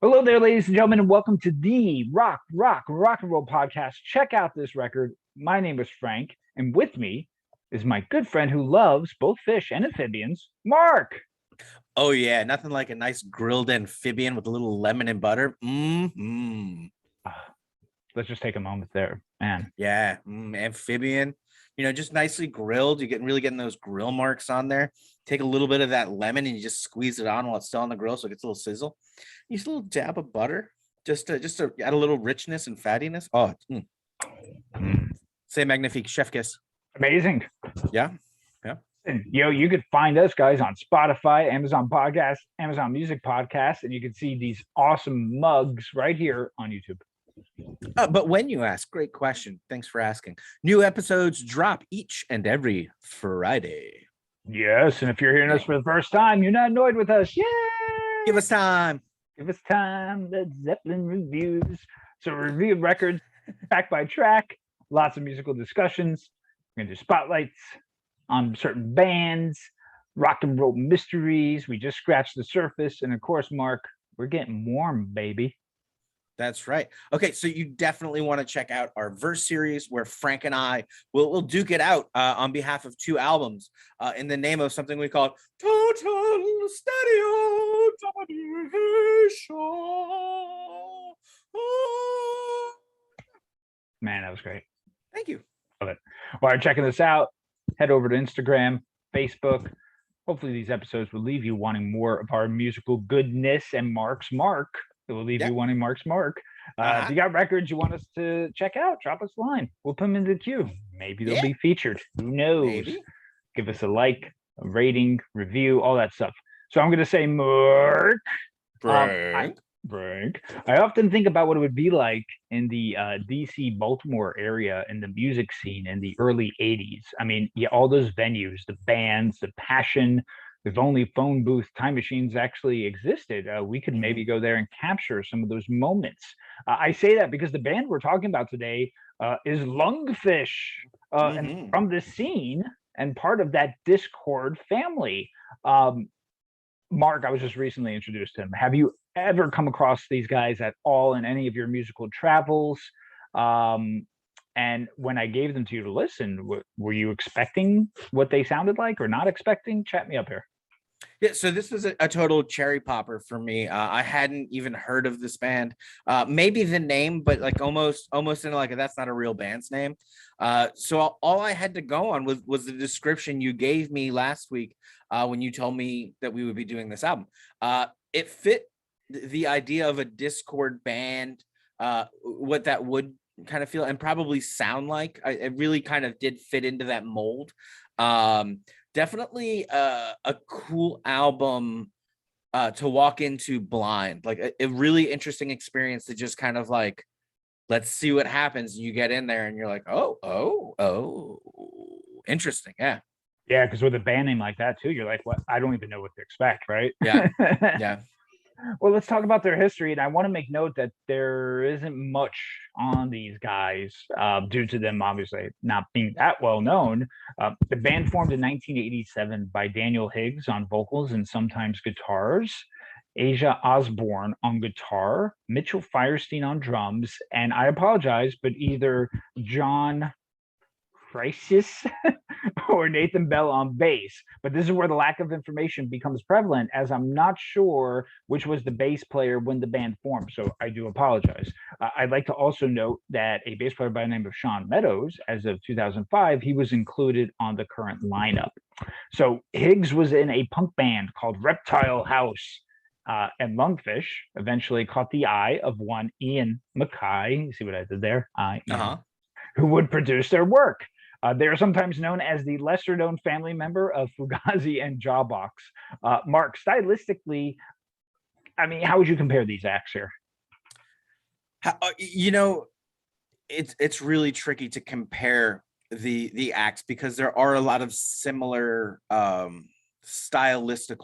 Hello there, ladies and gentlemen, and welcome to the Rock and Roll podcast. Check out this record. My name is Frank, and with me is my good friend who loves both fish and amphibians, Mark. Oh yeah, nothing like a nice grilled amphibian with a little lemon and butter. Ah, let's just take a moment there, man. Yeah, amphibian. Just nicely grilled. You're getting those grill marks on there. Take a little bit of that lemon and you just squeeze it on while it's still on the grill, so it gets a little sizzle. Use a little dab of butter just to add a little richness and fattiness. Oh, Mm, say magnifique, chef kiss. amazing. Yeah, yeah. And you could find us guys on Spotify, Amazon Podcasts, Amazon Music Podcasts, and you can see these awesome mugs right here on YouTube. But when you ask, great question. Thanks for asking. New episodes drop each and every Friday. Yes, and if you're hearing us for the first time, you're not annoyed with us. Yay! Give us time. Give us time. Led Zeppelin reviews. So review records, track by track, lots of musical discussions. We're gonna do spotlights on certain bands, rock and roll mysteries. We just scratched the surface, and of course, Mark, we're getting warm, baby. That's right. Okay, so you definitely want to check out our verse series where Frank and I will duke it out on behalf of two albums in the name of something we call Total Stereo Domination. Man, that was great. Thank you. Love it. While you're checking this out, head over to Instagram, Facebook. Hopefully, these episodes will leave you wanting more of our musical goodness and Mark's Mark. It will leave you wanting Mark's Mark. If you got records you want us to check out, drop us a line. We'll put them into the queue. Maybe they'll be featured. Who knows? Maybe. Give us a like, a rating, review, all that stuff. So I'm going to say, Mark. Frank. Frank. I often think about what it would be like in the DC Baltimore area in the music scene in the early 80s. I mean, yeah, all those venues, the bands, the passion. If only phone booth time machines actually existed, we could maybe go there and capture some of those moments. I say that because the band we're talking about today is Lungfish, and from this scene and part of that Discord family. Mark, I was just recently introduced to him. Have you ever come across these guys at all in any of your musical travels? And when I gave them to you to listen, were you expecting what they sounded like or not expecting? Chat me up here. Yeah, so this was a total cherry popper for me. I hadn't even heard of this band. Maybe the name, but like almost in like that's not a real band's name. So all I had to go on was the description you gave me last week when you told me that we would be doing this album. It fit the idea of a Discord band, what that would kind of feel and probably sound like. It really kind of did fit into that mold. Definitely a cool album to walk into blind, like a really interesting experience to just kind of like, let's see what happens. You get in there and you're like, oh, interesting. Yeah. Yeah, because with a band name like that too, you're like, what? I don't even know what to expect, right? Yeah. Yeah. Well, let's talk about their history. And I want to make note that there isn't much on these guys due to them obviously not being that well known. The band formed in 1987 by Daniel Higgs on vocals and sometimes guitars, Asia Osborne on guitar, Mitchell Firestein on drums, and I apologize, but either John Crisis or Nathan Bell on bass. But this is where the lack of information becomes prevalent, as I'm not sure which was the bass player when the band formed. So I do apologize. I'd like to also note that a bass player by the name of Sean Meadows, as of 2005, he was included on the current lineup. So Higgs was in a punk band called Reptile House. And Lungfish eventually caught the eye of one Ian Mackay. You see what I did there? Who would produce their work. They are sometimes known as the lesser-known family member of Fugazi and Jawbox. Mark, stylistically, I mean, how would you compare these acts here? It's really tricky to compare the acts because there are a lot of similar stylistic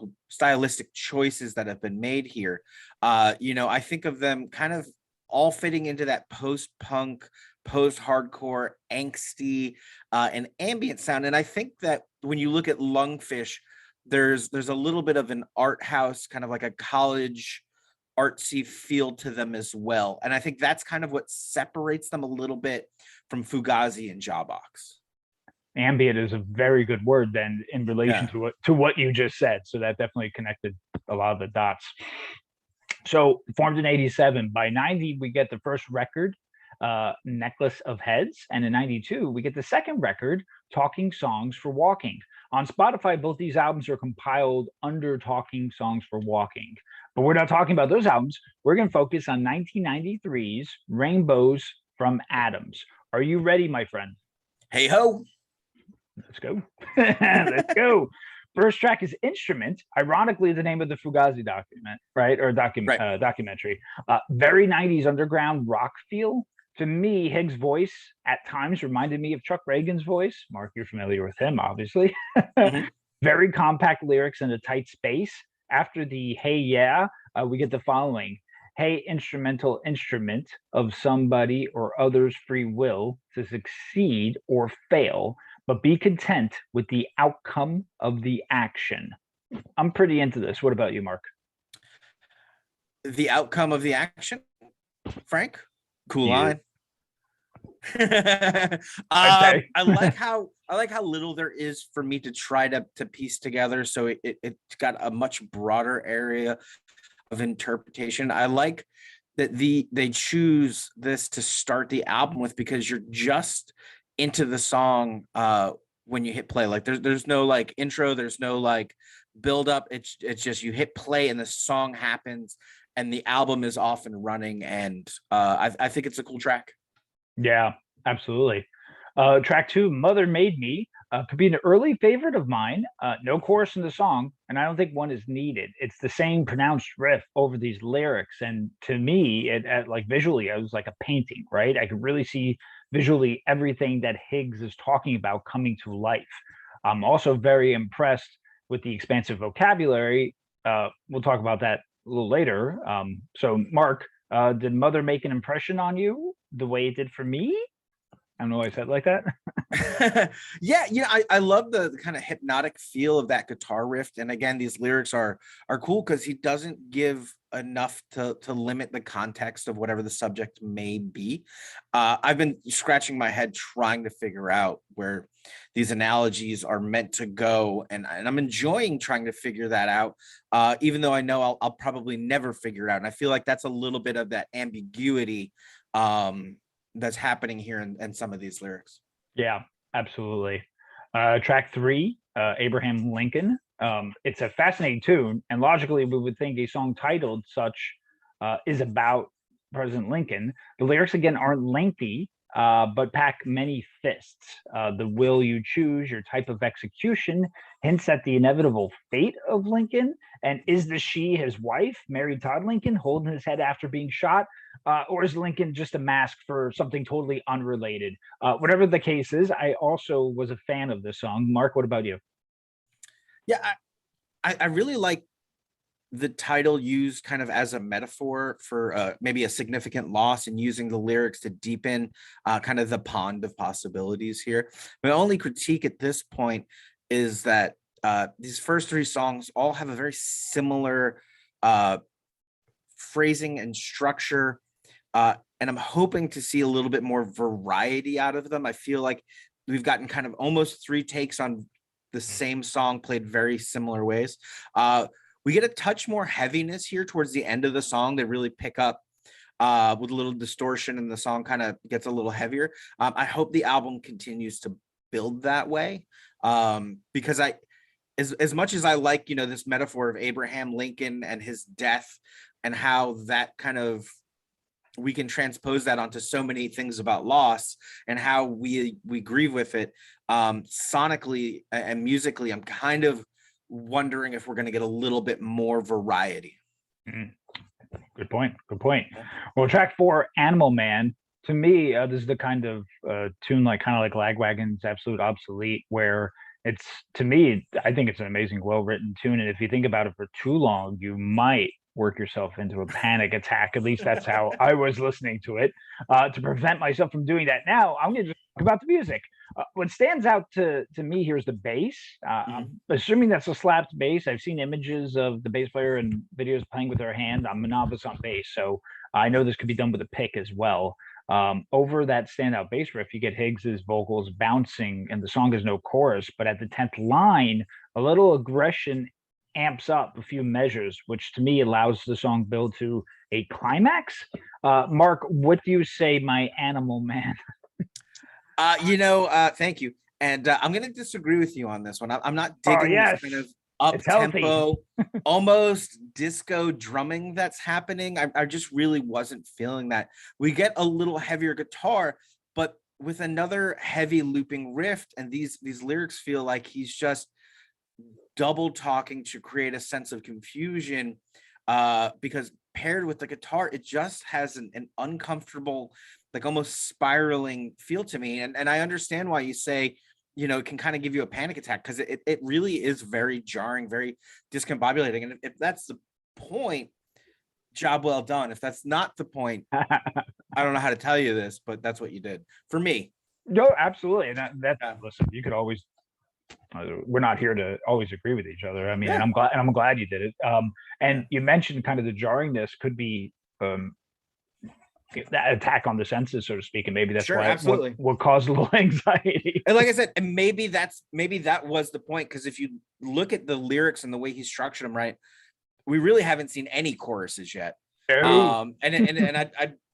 choices that have been made here. I think of them kind of all fitting into that post-punk, post-hardcore, angsty, and ambient sound. And I think that when you look at Lungfish, there's a little bit of an art house, kind of like a college artsy feel to them as well. And I think that's kind of what separates them a little bit from Fugazi and Jawbox. Ambient is a very good word then in relation to what you just said. So that definitely connected a lot of the dots. So formed in 87, by 90, we get the first record, Necklace of Heads. And in 92, we get the second record, Talking Songs for Walking. On Spotify, both these albums are compiled under Talking Songs for Walking. But we're not talking about those albums. We're going to focus on 1993's Rainbows from Atoms. Are you ready, my friend? Hey ho. Let's go. Let's go. First track is Instrument, ironically the name of the Fugazi document, right? Or documentary. Very 90s underground rock feel. To me, Higgs' voice at times reminded me of Chuck Reagan's voice. Mark, you're familiar with him, obviously. Mm-hmm. Very compact lyrics in a tight space. After the hey yeah, we get the following. Hey, instrumental instrument of somebody or other's free will to succeed or fail, but be content with the outcome of the action. I'm pretty into this. What about you, Mark? The outcome of the action, Frank? Cool line. I like how little there is for me to try to piece together. So it's got a much broader area of interpretation. I like that they choose this to start the album with, because you're just into the song when you hit play. Like there's no like intro, there's no like build up. It's just you hit play and the song happens and the album is off and running. And I think it's a cool track. Yeah, absolutely. Track 2, Mother Made Me, could be an early favorite of mine. No chorus in the song, and I don't think one is needed. It's the same pronounced riff over these lyrics, and to me, it like visually, it was like a painting, right? I could really see visually everything that Higgs is talking about coming to life. I'm also very impressed with the expansive vocabulary. We'll talk about that a little later. So, Mark, did Mother make an impression on you the way it did for me? I don't know why I said it like that. Yeah, I love the kind of hypnotic feel of that guitar riff. And again, these lyrics are cool because he doesn't give enough to limit the context of whatever the subject may be. I've been scratching my head trying to figure out where these analogies are meant to go, and I'm enjoying trying to figure that out, even though I know I'll probably never figure it out. And I feel like that's a little bit of that ambiguity that's happening here in some of these lyrics. Yeah, absolutely. Track 3, Abraham Lincoln. It's a fascinating tune, and logically we would think a song titled such is about President Lincoln. The lyrics again aren't lengthy, but pack many fists. The will you choose, your type of execution, hints at the inevitable fate of Lincoln. And is the she his wife, Mary Todd Lincoln, holding his head after being shot? Or is Lincoln just a mask for something totally unrelated? Whatever the case is, I also was a fan of this song. Mark, what about you? Yeah, I really like the title used kind of as a metaphor for maybe a significant loss, and using the lyrics to deepen kind of the pond of possibilities here. My only critique at this point is that these first 3 songs all have a very similar phrasing and structure. And I'm hoping to see a little bit more variety out of them. I feel like we've gotten kind of almost 3 takes on the same song played very similar ways. We get a touch more heaviness here towards the end of the song. They really pick up with a little distortion, and the song kind of gets a little heavier. I hope the album continues to build that way, because as much as I like, this metaphor of Abraham Lincoln and his death, and how that kind of, we can transpose that onto so many things about loss and how we grieve with it. Sonically and musically, I'm kind of wondering if we're going to get a little bit more variety. Good point. Well, track 4, Animal Man, to me, this is the kind of tune like Lagwagon's Absolute Obsolete, where it's, to me, I think it's an amazing, well-written tune. And if you think about it for too long, you might work yourself into a panic attack. At least that's how I was listening to it. To prevent myself from doing that now, I'm going to just talk about the music. What stands out to me here is the bass. I'm assuming that's a slapped bass. I've seen images of the bass player and videos playing with their hand. I'm a novice on bass, so I know this could be done with a pick as well. Over that standout bass riff, you get Higgs's vocals bouncing, and the song has no chorus. But at the 10th line, a little aggression amps up a few measures, which to me allows the song build to a climax. Mark, what do you say, my animal man? Thank you. And I'm going to disagree with you on this one. I'm not digging this kind of up tempo, almost disco drumming that's happening. I just really wasn't feeling that. We get a little heavier guitar, but with another heavy looping riff, and these lyrics feel like he's just double talking to create a sense of confusion, because paired with the guitar, it just has an uncomfortable, like almost spiraling feel to me. And I understand why you say, it can kind of give you a panic attack, because it really is very jarring, very discombobulating. And if that's the point, job well done. If that's not the point, I don't know how to tell you this, but that's what you did for me. No, absolutely. And listen, you could always, we're not here to always agree with each other. I mean, and I'm glad you did it. And you mentioned kind of the jarringness could be that attack on the senses, so to speak, and maybe that's why what caused a little anxiety. And like I said, and maybe that was the point, because if you look at the lyrics and the way he structured them, right, we really haven't seen any choruses yet. And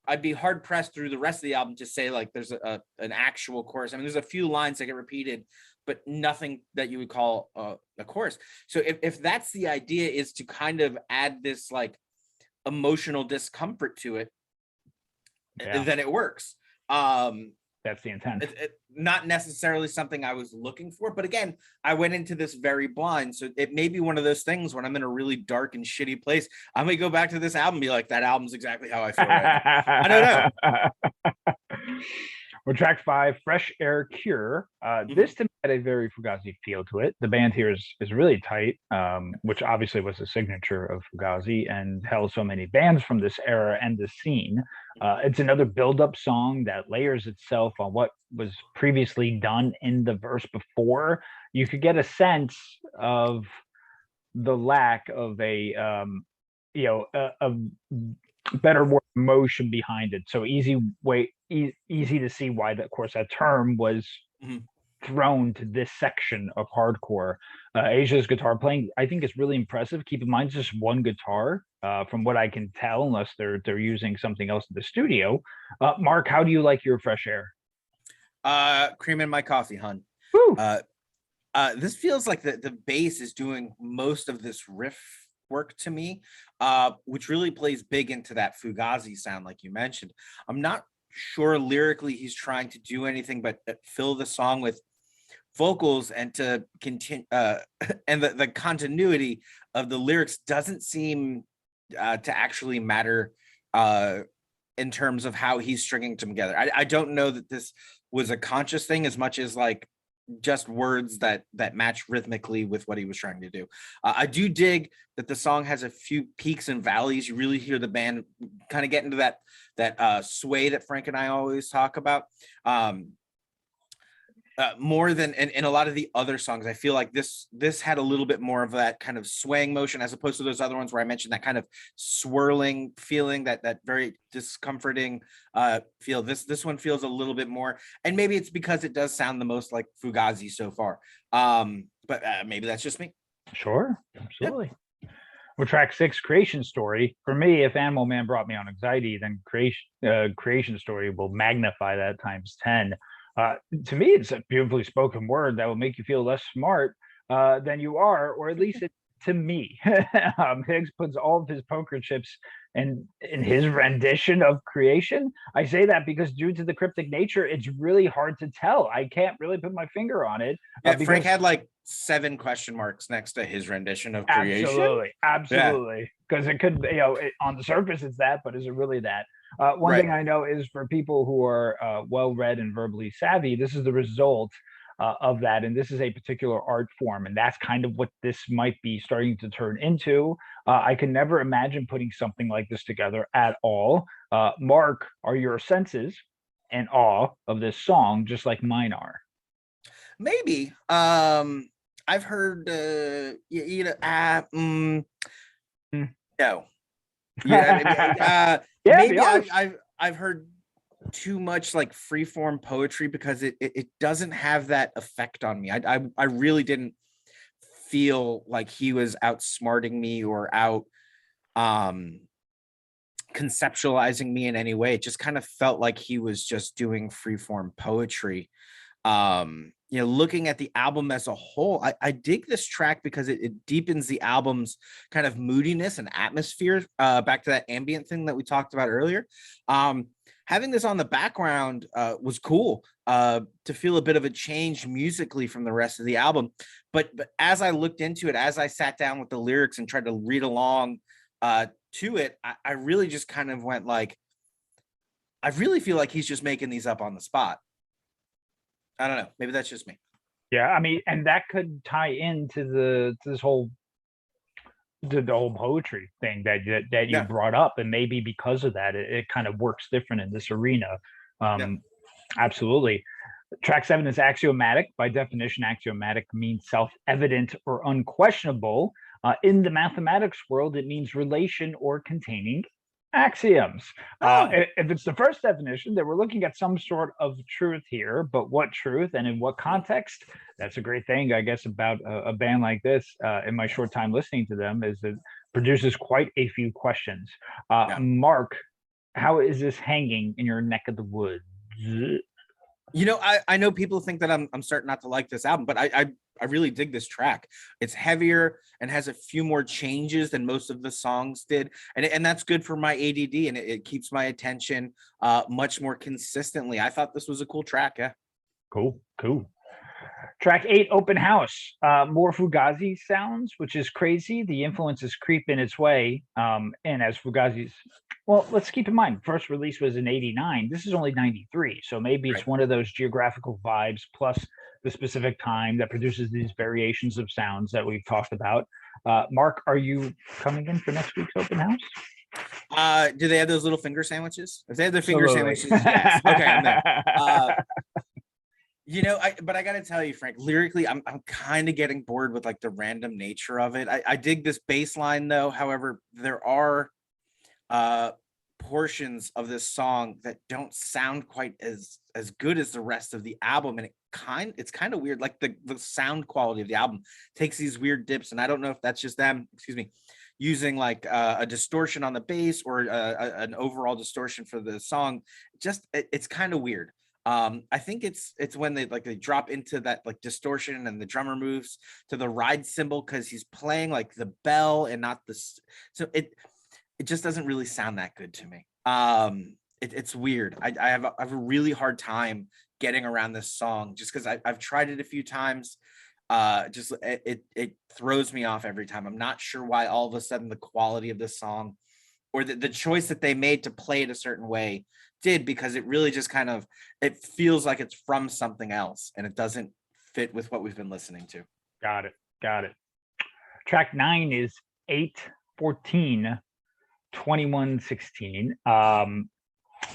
I'd be hard pressed through the rest of the album to say like there's an actual chorus. I mean, there's a few lines that get repeated, but nothing that you would call a chorus. So if that's the idea, is to kind of add this like emotional discomfort to it, then it works. That's the intent. Not necessarily something I was looking for, but again, I went into this very blind, so it may be one of those things when I'm in a really dark and shitty place, I may go back to this album and be like, that album's exactly how I feel right now. I don't know. Well, track 5, Fresh Air Cure. This to me had a very Fugazi feel to it. The band here is really tight, which obviously was a signature of Fugazi and held so many bands from this era and the scene. It's another build-up song that layers itself on what was previously done in the verse before. You could get a sense of the lack of a better word, motion behind it. So easy to see why, of course, that term was thrown to this section of hardcore. Asia's guitar playing, I think, is really impressive. Keep in mind, it's just one guitar, from what I can tell, unless they're using something else in the studio. Mark, how do you like your Fresh Air? Cream in my coffee, hun. This feels like the bass is doing most of this riff work to me, which really plays big into that Fugazi sound, like you mentioned. I'm not sure lyrically he's trying to do anything but fill the song with vocals and to continue, and the continuity of the lyrics doesn't seem to actually matter in terms of how he's stringing them together. I don't know that this was a conscious thing as much as like just words that match rhythmically with what he was trying to do. I do dig that the song has a few peaks and valleys. You really hear the band kind of get into that sway that Frank and I always talk about. More than in a lot of the other songs, I feel like this had a little bit more of that kind of swaying motion, as opposed to those other ones where I mentioned that kind of swirling feeling, that very discomforting feel. This one feels a little bit more, and maybe it's because it does sound the most like Fugazi so far. But maybe that's just me. Sure, absolutely. Yeah. Well, track 6, Creation Story. For me, if Animal Man brought me on anxiety, then Creation Story will magnify that times 10. To me, it's a beautifully spoken word that will make you feel less smart than you are, or at least to me. Higgs puts all of his poker chips in his rendition of Creation. I say that because due to the cryptic nature, it's really hard to tell. I can't really put my finger on it. Yeah, Frank had like 7 question marks next to his rendition of Creation. Absolutely. Because it could, on the surface it's that, but is it really that? One thing I know is for people who are well-read and verbally savvy, this is the result of that. And this is a particular art form, and that's kind of what this might be starting to turn into. I can never imagine putting something like this together at all. Mark, are your senses in awe of this song, just like mine are? Maybe. I've heard no. Yeah, Yeah, be maybe honest. I've heard too much like freeform poetry because it doesn't have that effect on me. I really didn't feel like he was outsmarting me or out um conceptualizing me in any way. It just kind of felt like he was just doing freeform poetry. Looking at the album as a whole, I dig this track because it deepens the album's kind of moodiness and atmosphere, back to that ambient thing that we talked about earlier. Having this on the background was cool, to feel a bit of a change musically from the rest of the album. But as I looked into it, as I sat down with the lyrics and tried to read along to it, I really just kind of went like, I really feel like he's just making these up on the spot. I don't know. Maybe that's just me. Yeah, I mean, and that could tie into to this whole the whole poetry thing that you Yeah. brought up, and maybe because of that, it kind of works different in this arena. Yeah. Absolutely. Track 7 is axiomatic. By definition, axiomatic means self-evident or unquestionable. In the mathematics world, it means relation or containing axioms. Oh, If it's the first definition, then we're looking at some sort of truth here, but what truth and in what context? That's a great thing, I guess, about a band like this. In my short time listening to them, is it produces quite a few questions. yeah. Mark, how is this hanging in your neck of the woods? I know people think that I'm starting not to like this album, but I really dig this track. It's heavier and has a few more changes than most of the songs did, and that's good for my ADD, and it keeps my attention much more consistently. I thought this was a cool track. Yeah. Cool, cool. Track 8, Open House. More Fugazi sounds, which is crazy. The influences creep in its way. And as Fugazi's, well, let's keep in mind, first release was in 89. This is only 93. So maybe it's Right. one of those geographical vibes plus the specific time that produces these variations of sounds that we've talked about. Mark, are you coming in for next week's open house? Do they have those little finger sandwiches? If they have their finger Absolutely. sandwiches, yes. Okay, I'm there. But I gotta tell you, Frank, lyrically, I'm kind of getting bored with like the random nature of it. I dig this bass line though. However, there are portions of this song that don't sound quite as good as the rest of the album, and it's kind of weird. Like the sound quality of the album takes these weird dips, and I don't know if that's just them, excuse me, using like a distortion on the bass or an overall distortion for the song. It's kind of weird. I think it's when they drop into that like distortion and the drummer moves to the ride cymbal because he's playing like the bell and not the so it just doesn't really sound that good to me. It's weird. I have a really hard time getting around this song just because I've tried it a few times. Just it throws me off every time. I'm not sure why all of a sudden the quality of this song or the choice that they made to play it a certain way did, because it really just kind of, it feels like it's from something else and it doesn't fit with what we've been listening to. Got it. Got it. Track 9 is 8/14, 21/16.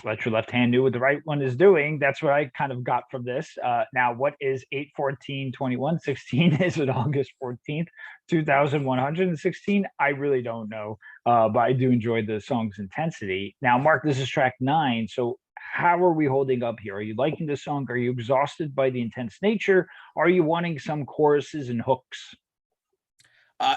Let your left hand do what the right one is doing. That's what I kind of got from this. Now, what is 8/14, 21/16? Is it August 14th, 2116? I really don't know, but I do enjoy the song's intensity. Now, Mark, this is track 9. So, how are we holding up here? Are you liking the song? Are you exhausted by the intense nature? Are you wanting some choruses and hooks?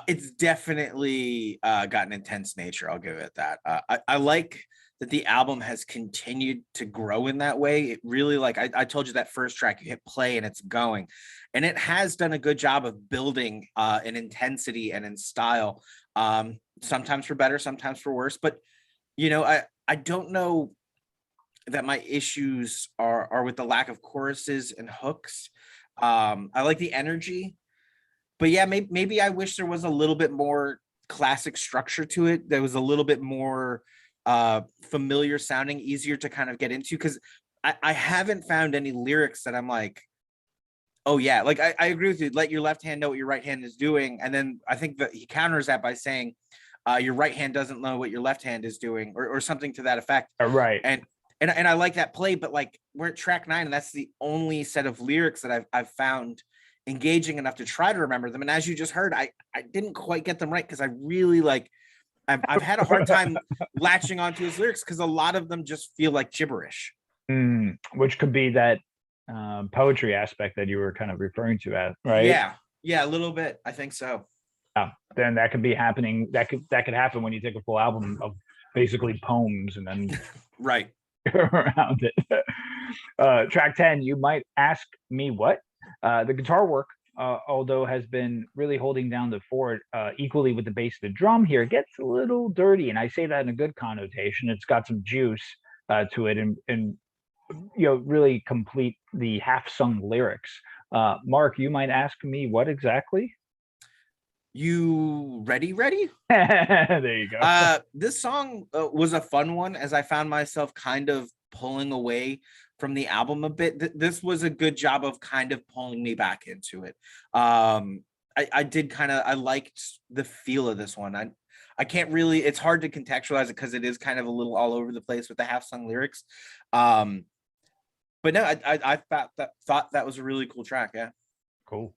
It's definitely got an intense nature. I'll give it that. I like that the album has continued to grow in that way. It really, like I told you, that first track, you hit play and it's going, and it has done a good job of building in intensity and in style. Sometimes for better, sometimes for worse. But I don't know that my issues are with the lack of choruses and hooks. I like the energy, but yeah, maybe I wish there was a little bit more classic structure to it. There was a little bit more familiar sounding, easier to kind of get into, because I haven't found any lyrics that I'm like, Oh yeah, like I agree with you. Let your left hand know what your right hand is doing, and then I think that he counters that by saying, "Your right hand doesn't know what your left hand is doing," or something to that effect. Right. And and I like that play, but like we're at track 9, and that's the only set of lyrics that I've found engaging enough to try to remember them. And as you just heard, I didn't quite get them right because I really like I've had a hard time latching onto his lyrics because a lot of them just feel like gibberish. Which could be that poetry aspect that you were kind of referring to, at right? Yeah, yeah, a little bit. I think so. Then that could be happening. That could happen when you take a full album of basically poems and then Right. around it. Track 10, you might ask me what. The guitar work, although has been really holding down the fort equally with the bass and the drum here, gets a little dirty. And I say that in a good connotation. It's got some juice to it, and really complete the half-sung lyrics. Mark, you might ask me what exactly? You ready? Ready? There you go. This song was a fun one as I found myself kind of pulling away from the album a bit. This was a good job of kind of pulling me back into it. I did kind of I liked the feel of this one. I can't really, it's hard to contextualize it because it is kind of a little all over the place with the half sung lyrics. But no, I thought that was a really cool track. Yeah. Cool.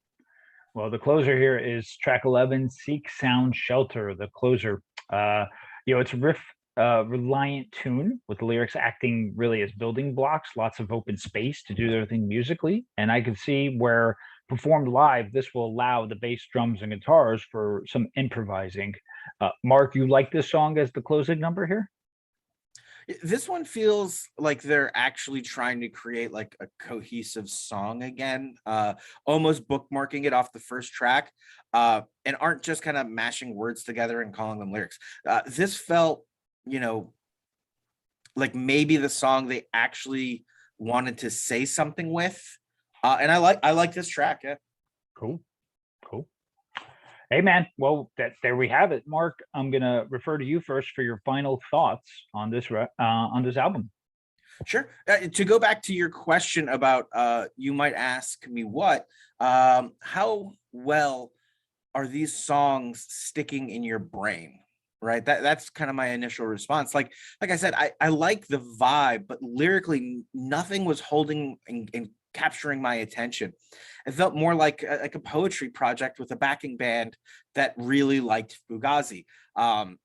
Well, the closer here is track 11, Seek Sound Shelter, the closer. It's a riff reliant tune with the lyrics acting really as building blocks, lots of open space to do their thing musically. And I can see where performed live, this will allow the bass, drums, and guitars for some improvising. Mark, you like this song as the closing number here? This one feels like they're actually trying to create like a cohesive song again, almost bookmarking it off the first track, and aren't just kind of mashing words together and calling them lyrics. This felt, you know, like maybe the song they actually wanted to say something with. And I like this track. Yeah. Cool. Cool. Hey man, well there we have it. Mark, I'm gonna refer to you first for your final thoughts on this album. Sure. To go back to your question about you might ask me what, how well are these songs sticking in your brain? Right. That's kind of my initial response. Like I said, I like the vibe, but lyrically nothing was holding and capturing my attention. It felt more like a poetry project with a backing band that really liked Fugazi.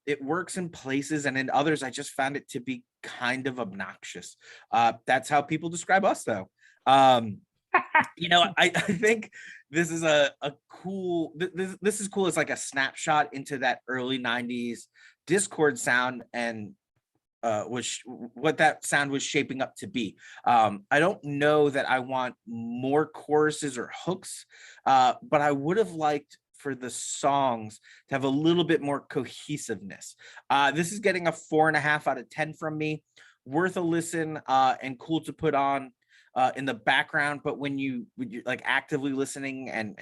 It works in places, and in others, I just found it to be kind of obnoxious. That's how people describe us, though. I think this is a cool. This is cool. It's like a snapshot into that early '90s Discord sound and which what that sound was shaping up to be. I don't know that I want more choruses or hooks, but I would have liked for the songs to have a little bit more cohesiveness. This is getting a 4.5 out of 10 from me. Worth a listen and cool to put on in the background, but when you're like actively listening and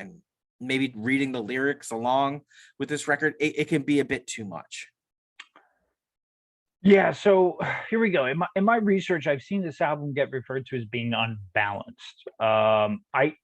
maybe reading the lyrics along with this record, it can be a bit too much. Yeah, so here we go. In my research, I've seen this album get referred to as being unbalanced. I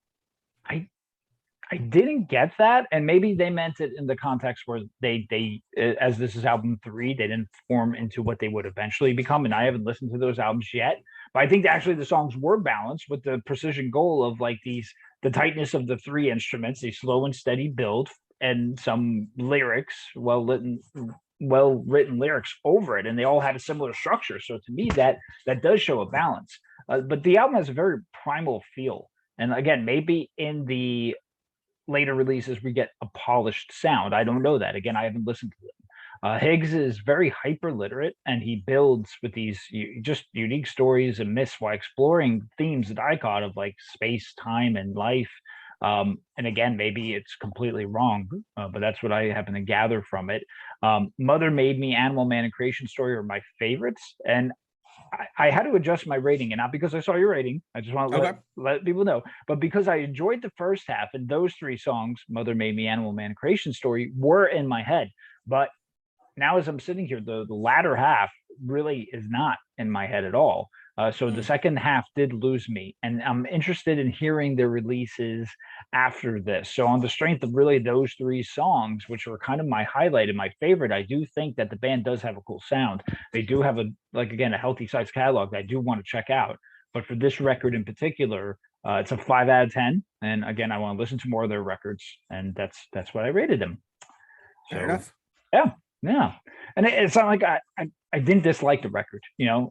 I didn't get that, and maybe they meant it in the context where they as this is album 3, they didn't form into what they would eventually become, and I haven't listened to those albums yet. But I think actually the songs were balanced with the precision goal of like the tightness of the 3 instruments, a slow and steady build, and some lyrics, well written lyrics over it, and they all had a similar structure. So to me, that does show a balance. But the album has a very primal feel, and again, maybe in the later releases we get a polished sound. I don't know that. Again, I haven't listened to them. Higgs is very hyper literate, and he builds with these just unique stories and myths while exploring themes that I caught of like space, time, and life. And again, maybe it's completely wrong, but that's what I happen to gather from it. Mother Made Me, Animal Man, and Creation Story are my favorites, and I had to adjust my rating, and not because I saw your rating. I just want to let people know, but because I enjoyed the first half, and those 3 songs, Mother Made Me, Animal Man, Creation Story, were in my head. But now, as I'm sitting here, the latter half really is not in my head at all. So the second half did lose me, and I'm interested in hearing their releases after this. So on the strength of really those three songs, which were kind of my highlight and my favorite, I do think that the band does have a cool sound. They do have a, like, again, a healthy size catalog that I do want to check out. But for this record in particular, it's a 5 out of 10. And again, I want to listen to more of their records, and that's what I rated them. Fair So enough. yeah, yeah, and it's not like I didn't dislike the record,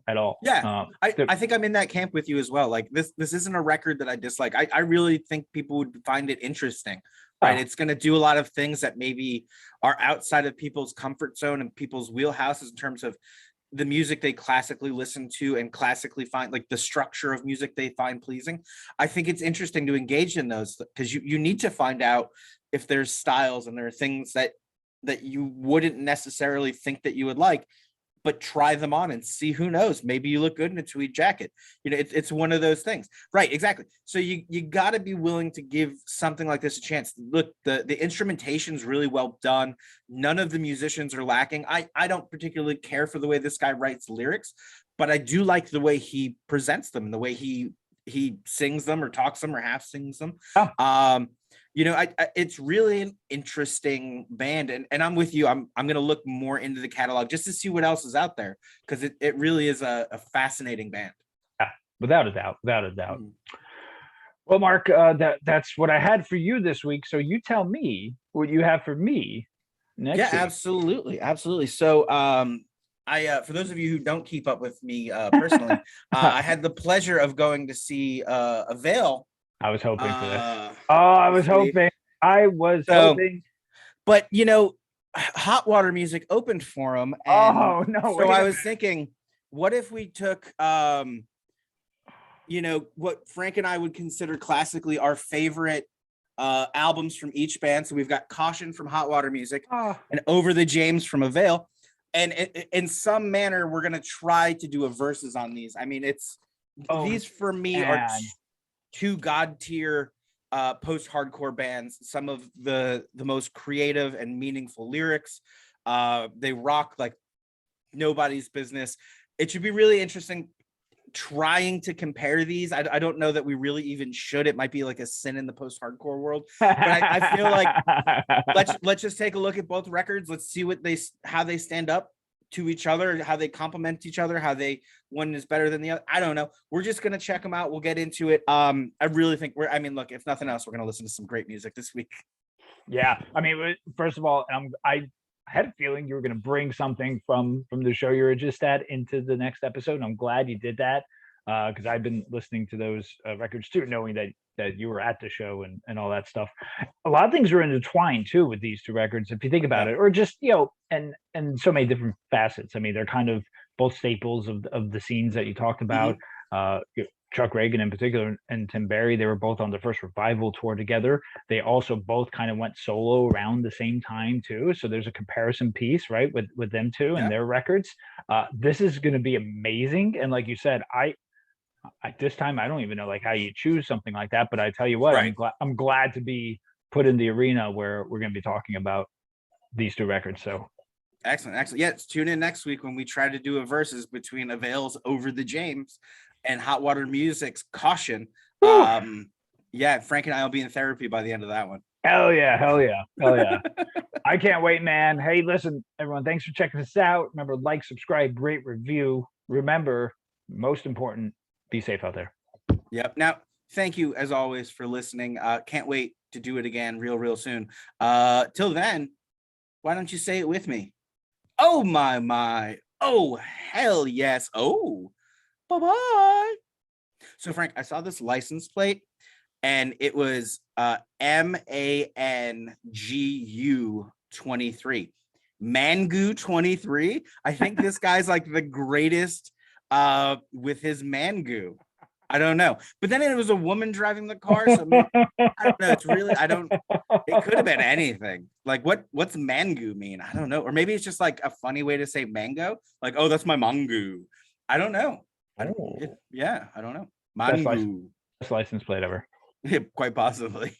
at all. Yeah, I think I'm in that camp with you as well. Like this isn't a record that I dislike. I really think people would find it interesting, right? Oh. It's going to do a lot of things that maybe are outside of people's comfort zone and people's wheelhouses in terms of the music they classically listen to and classically find, like the structure of music they find pleasing. I think it's interesting to engage in those because you need to find out if there's styles and there are things that you wouldn't necessarily think that you would like, but try them on and see. Who knows, maybe you look good in a tweed jacket. It's one of those things, right? Exactly. So you got to be willing to give something like this a chance. Look, the instrumentation is really well done. None of the musicians are lacking. I don't particularly care for the way this guy writes lyrics, but I do like the way he presents them and the way he sings them or talks them or half sings them. Oh. It's really an interesting band, and I'm with you. I'm going to look more into the catalog just to see what else is out there, because it really is a fascinating band. Yeah, without a doubt. Well, Mark, that's what I had for you this week. So you tell me what you have for me next week. Absolutely. So, for those of you who don't keep up with me personally, I had the pleasure of going to see Avail. I was hoping for this. I was hoping. But Hot Water Music opened for him. And no! So I was thinking, what if we took, what Frank and I would consider classically our favorite albums from each band. So we've got Caution from Hot Water Music and Over the James from Avail. And in some manner, we're going to try to do a verses on these. I mean, these for me are two god tier post-hardcore bands, some of the most creative and meaningful lyrics. They rock like nobody's business. It should be really interesting trying to compare these. I don't know that we really even should. It might be like a sin in the post-hardcore world, but I feel like let's just take a look at both records. Let's see how they stand up to each other, how they complement each other, how one is better than the other. I don't know. We're just going to check them out. We'll get into it. I really think look, if nothing else, we're going to listen to some great music this week. Yeah. I mean, first of all, I had a feeling you were going to bring something from the show you were just at into the next episode. And I'm glad you did that. Because I've been listening to those records too, knowing that you were at the show and all that stuff. A lot of things are intertwined too with these two records, if you think about it, or just and so many different facets. I mean, they're kind of both staples of the scenes that you talked about. Chuck Reagan in particular and Tim Barry, they were both on the first Revival tour together. They also both kind of went solo around the same time too. So there's a comparison piece, right, with them two and their records. This is going to be amazing. And like you said, at this time, I don't even know like how you choose something like that, but I tell you what, right. I'm glad to be put in the arena where we're going to be talking about these two records. So excellent. Yeah, tune in next week when we try to do a versus between Avail's Over the James and Hot Water Music's Caution. Yeah, Frank and I will be in therapy by the end of that one. Hell yeah. I can't wait, man. Hey, listen, everyone, thanks for checking us out. Remember, like, subscribe, rate, review. Remember, most important, be safe out there. Yep. Now, thank you as always for listening. Can't wait to do it again real soon. Till then, why don't you say it with me? Oh my. Oh, hell yes. Oh, bye-bye. So Frank, I saw this license plate and it was MANGU 23. Mangu 23. I think this guy's like the greatest with his mangu. I don't know. But then it was a woman driving the car. So maybe, I don't know. It could have been anything. Like what's mangu mean? I don't know. Or maybe it's just like a funny way to say mango. Like, oh, that's my mangu. I don't know. I don't know. Mangu. Best license plate ever. Yeah, quite possibly.